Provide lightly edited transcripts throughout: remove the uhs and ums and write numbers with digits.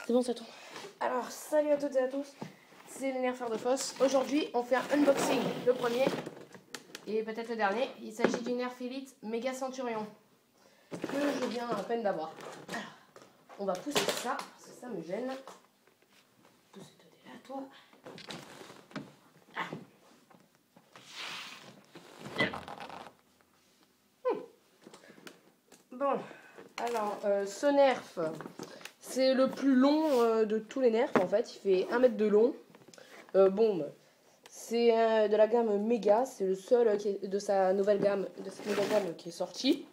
C'est bon, ça tourne. Alors, salut à toutes et à tous, c'est le Nerfeur de Foss. Aujourd'hui, on fait un unboxing, le premier et peut-être le dernier. Il s'agit du Nerf Elite Méga Centurion que je viens à peine d'avoir. Alors, on va pousser ça, parce que ça me gêne. Pousse-toi là, toi. Bon, alors, ce Nerf, c'est le plus long de tous les Nerfs en fait. Il fait 1 mètre de long. Bon, c'est de la gamme Méga. C'est le seul de sa nouvelle gamme, qui est sorti.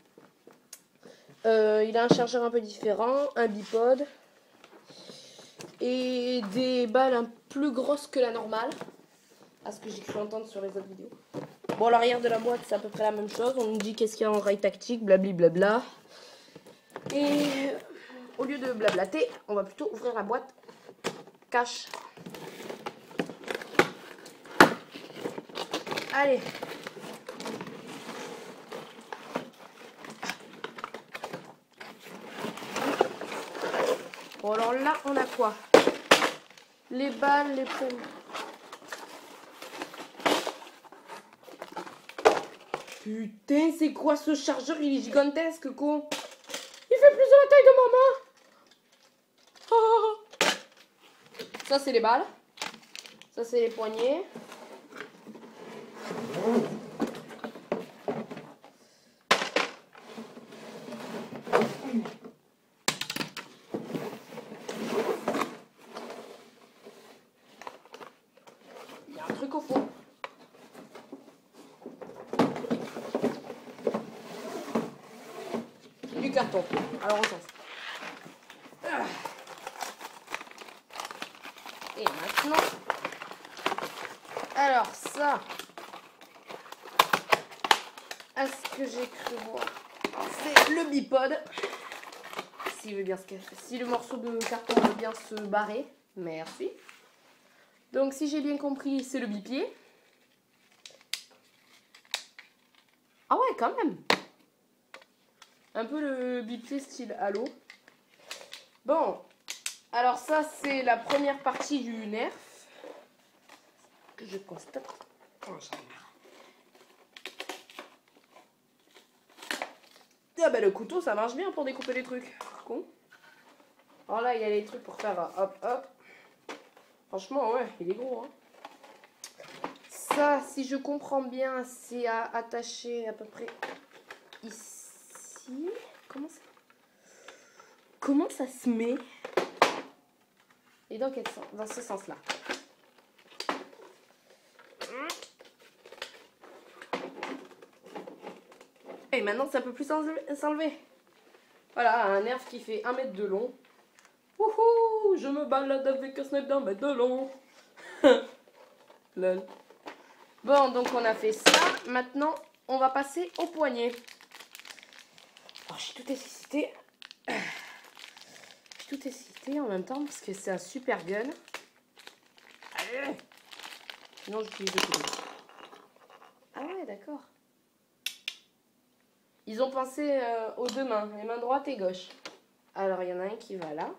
Il a un chargeur un peu différent, un bipod et des balles un plus grosses que la normale, à ce que j'ai cru entendre sur les autres vidéos. Bon, l'arrière de la boîte, c'est à peu près la même chose. On nous dit qu'est-ce qu'il y a en rail tactique, blablabla. Et au lieu de blablater, on va plutôt ouvrir la boîte cash. Allez. Bon, alors là, on a quoi? Les balles, les paumes. Putain, c'est quoi ce chargeur? Il est gigantesque, con. Il fait plus de la taille de ma main. Oh. Ça, c'est les balles. Ça, c'est les poignets. Il y a un truc au fond. Du carton. Alors, on sens. Et maintenant, alors ça, à ce que j'ai cru voir, c'est le bipod. S'il veut bien si le morceau de carton veut bien se barrer, merci. Donc si j'ai bien compris, c'est le bipied. Ah ouais, quand même. Un peu le bipied style Halo. Bon, alors ça c'est la première partie du Nerf que je constate. Oh, j'en ai marre. Ah bah le couteau ça marche bien pour découper les trucs. Con. Alors là il y a les trucs pour faire hop hop. Franchement ouais, il est gros hein. Ça si je comprends bien c'est à attacher à peu près ici. Comment ça se met? Et dans quel sens? Dans ce sens là. Et maintenant ça peut plus s'enlever. Voilà, un Nerf qui fait 1 mètre de long. Wouhou, je me balade avec un snipe d'1 mètre de long. Lol. Bon, donc on a fait ça. Maintenant, on va passer au poignet. Alors, je suis tout excitée. Je suis tout excitée en même temps parce que c'est un super gun. Allez. Sinon, j'utilise le couteau. Ah ouais, d'accord. Ils ont pensé aux deux mains, les mains droite et gauche. Alors, il y en a un qui va là.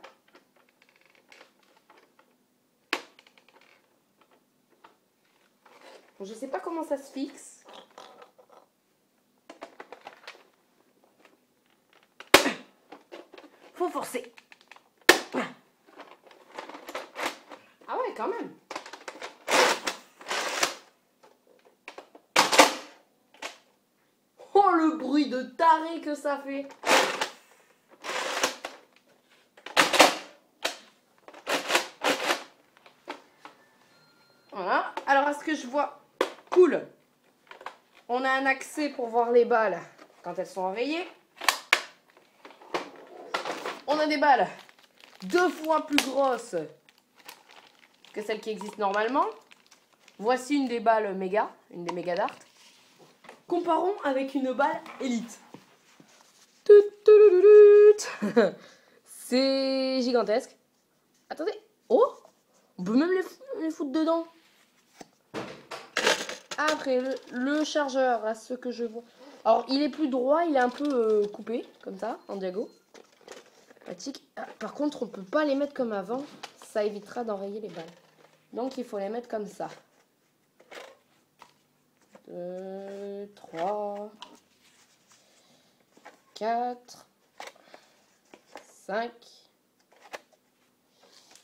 Bon, je sais pas comment ça se fixe. Faut forcer. Ah ouais, quand même. Oh, le bruit de taré que ça fait. Voilà. Alors, à ce que je vois, cool. On a un accès pour voir les balles quand elles sont enrayées. On a des balles 2 fois plus grosses que celles qui existent normalement. Voici une des balles méga, une des méga dart. Comparons avec une balle élite. C'est gigantesque. Attendez. Oh, on peut même les foutre dedans. Après, le chargeur, à ce que je vois. Alors, il est plus droit, il est un peu coupé, comme ça, en diago. Pratique. Ah, par contre, on peut pas les mettre comme avant. Ça évitera d'enrayer les balles. Donc, il faut les mettre comme ça. 2, 3, 4, 5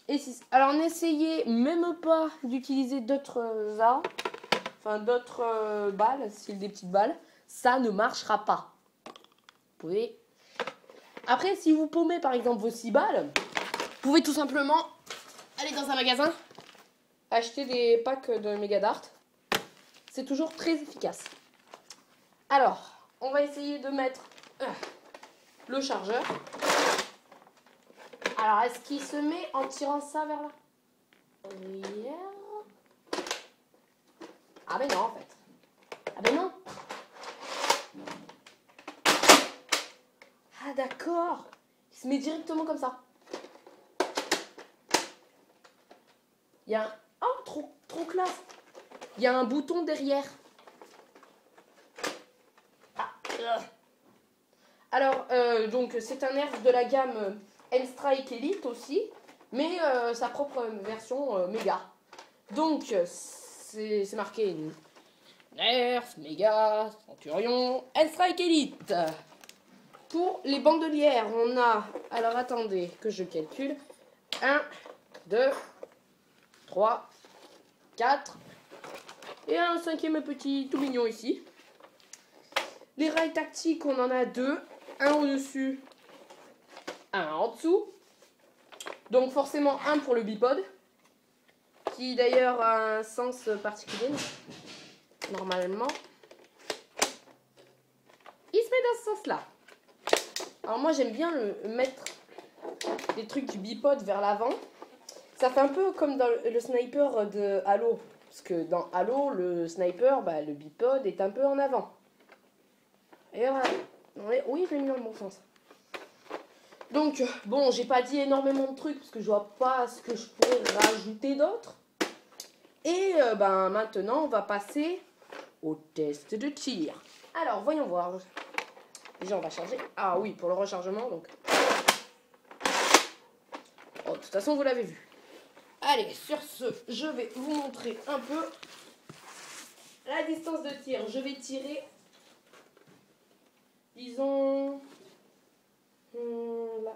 et 6. Alors, n'essayez même pas d'utiliser d'autres armes. Enfin, d'autres balles, style des petites balles. Ça ne marchera pas. Vous pouvez... Après, si vous paumez, par exemple, vos 6 balles, vous pouvez tout simplement aller dans un magasin, acheter des packs de Mega Dart. C'est toujours très efficace. Alors, on va essayer de mettre le chargeur. Alors, est-ce qu'il se met en tirant ça vers là? Ah ben non, en fait. Ah ben non. Ah d'accord. Il se met directement comme ça. Il y a un... Oh, trop classe. Il y a un bouton derrière. Ah. Alors, donc, c'est un nerf de la gamme N-Strike Elite aussi, mais sa propre version méga. Donc, c'est marqué Nerf, méga, Centurion, N-Strike Elite. Pour les bandolières, on a, alors attendez que je calcule, 1, 2, 3, 4, et un 5e petit tout mignon ici. Les rails tactiques, on en a 2, un au-dessus, un en dessous. Donc forcément un pour le bipod, qui d'ailleurs a un sens particulier, normalement. Il se met dans ce sens-là. Alors moi j'aime bien mettre les trucs du bipod vers l'avant. Ça fait un peu comme dans le sniper de Halo. Parce que dans Halo, le sniper, bah, le bipod est un peu en avant. Et voilà. Oui, je l'ai mis dans le bon sens. Donc, bon, j'ai pas dit énormément de trucs parce que je vois pas ce que je pourrais rajouter d'autre. Et ben maintenant, on va passer au test de tir. Alors, voyons voir. Déjà, on va charger. Ah oui, pour le rechargement, donc. Oh, de toute façon, vous l'avez vu. Allez, sur ce, je vais vous montrer un peu la distance de tir. Je vais tirer, disons, là.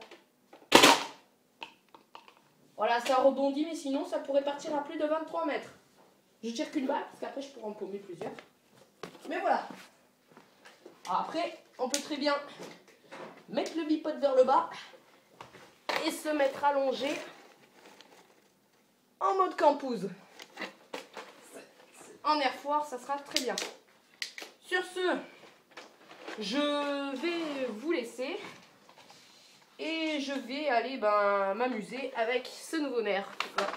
Voilà, ça rebondit, mais sinon, ça pourrait partir à plus de 23 mètres. Je tire qu'une balle, parce qu'après, je pourrais en paumer plusieurs. Mais voilà. Après, on peut très bien mettre le bipod vers le bas et se mettre allongé en mode campouse. En air foire, ça sera très bien. Sur ce, je vais vous laisser et je vais aller m'amuser avec ce nouveau nerf. Voilà.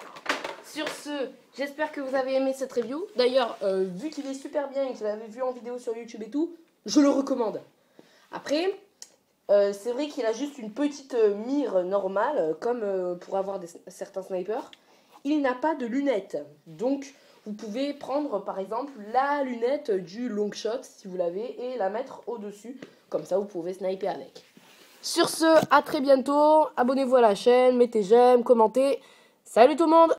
Sur ce, j'espère que vous avez aimé cette review. D'ailleurs, vu qu'il est super bien et que vous l'avez vu en vidéo sur YouTube et tout, je le recommande. Après, c'est vrai qu'il a juste une petite mire normale, comme pour avoir certains snipers. Il n'a pas de lunettes. Donc, vous pouvez prendre, par exemple, la lunette du long shot, si vous l'avez, et la mettre au-dessus. Comme ça, vous pouvez sniper avec. Sur ce, à très bientôt. Abonnez-vous à la chaîne, mettez j'aime, commentez. Salut tout le monde!